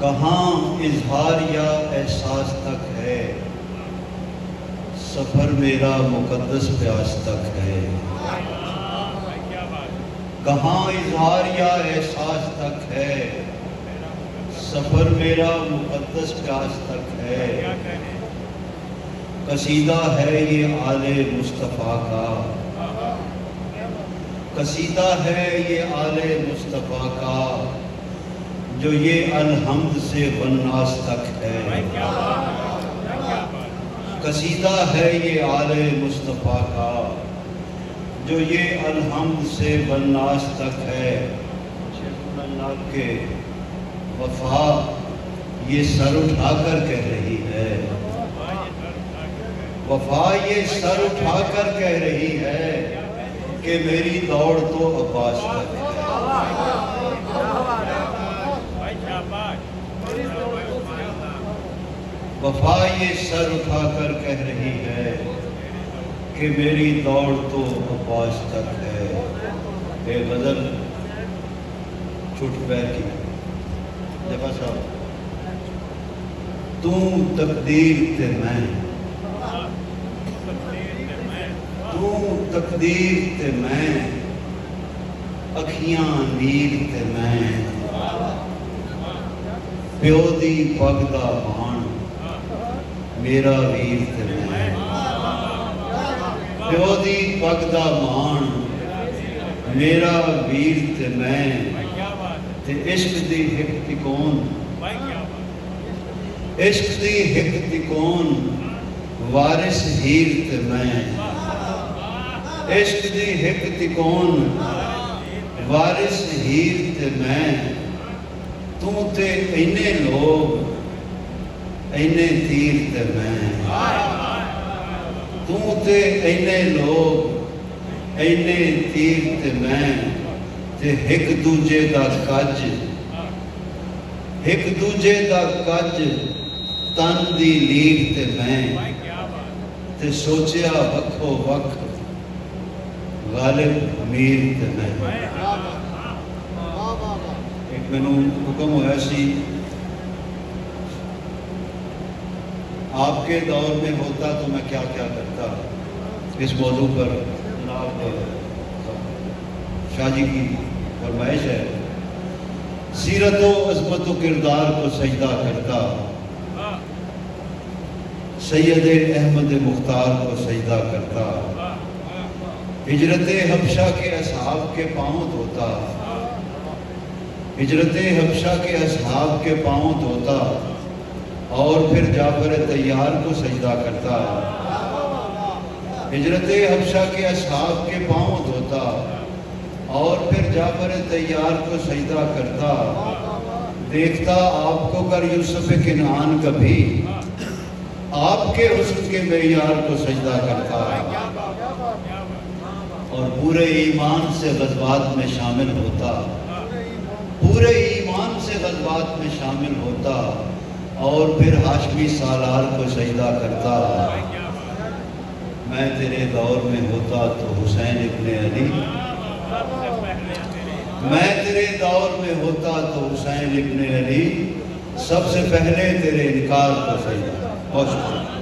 کہاں اظہار یا احساس تک ہے، سفر میرا مقدس پیاس تک ہے۔ کہاں اظہار یا احساس تک ہے، سفر میرا مقدس پیاس تک ہے۔ قصیدہ ہے یہ آل مصطفیٰ کا، قصیدہ ہے یہ آل مصطفیٰ کا، جو یہ الحمد سے والناس تک ہے۔ قصیدہ ہے یہ آل مصطفیٰ کا، جو یہ الحمد سے والناس تک ہے۔ اللہ کے وفا یہ سر اٹھا کر کہہ رہی ہے، وفا یہ سر اٹھا کر کہہ رہی ہے کہ میری دوڑ تو عباس تک ہے۔ وفا یہ سر اٹھا کر کہہ رہی ہے کہ میری دوڑ تو عباس تک ہے۔ اے غزل چھوٹ پیر کی جگہ صاحب، تو تقدیر تے میں، تو تقدیر تے میں، اکھیاں نیل تے میں، پیو دی پگ دا بان میرا ویر تے میں، پیو دی پگ دا مان میرا ویر تے میں، تے عشق دی ہک تکون، عشق دی ہک تکون وارث ہیر تے میں، عشق دی ہک تکون وارث ہیر تے میں، تو تے اینے لوگ اینے تیر تے میں، تو تے اینے لوگ اینے تیر تے میں، تے ہک دوجے دا کج، ہک دوجے دا کج تن دی لیر تے میں، تے سوچیا وکھو وکھ غالب امیر تے میں۔ ایک میں حکم ہوا سی، آپ کے دور میں ہوتا تو میں کیا کیا کرتا، اس موضوع پر جناب شاہ جی کی فرمائش ہے۔ سیرت و عظمت و کردار کو سجدہ کرتا، سید احمد مختار کو سجدہ کرتا، ہجرت حبشہ کے اصحاب کے پاؤں دھوتا، ہجرت حبشہ کے اصحاب کے پاؤں دھوتا، اور پھر جعفر طیار کو سجدہ کرتا، ہجرت حبشہ کے اصحاب کے پاؤں دھوتا، اور پھر جعفر طیار کو سجدہ کرتا۔ دیکھتا آپ کو کر یوسف کنعان کبھی، آپ کے حسن کے معیار کو سجدہ کرتا، اور پورے ایمان سے غزوات میں شامل ہوتا، پورے ایمان سے غزوات میں شامل ہوتا، اور پھر ہاشمی سالار کو سجدہ کرتا۔ میں تیرے دور میں ہوتا تو حسین ابن علی، میں تیرے دور میں ہوتا تو حسین ابن علی، سب سے پہلے تیرے انکار کو سجدہ۔ بہت شکریہ۔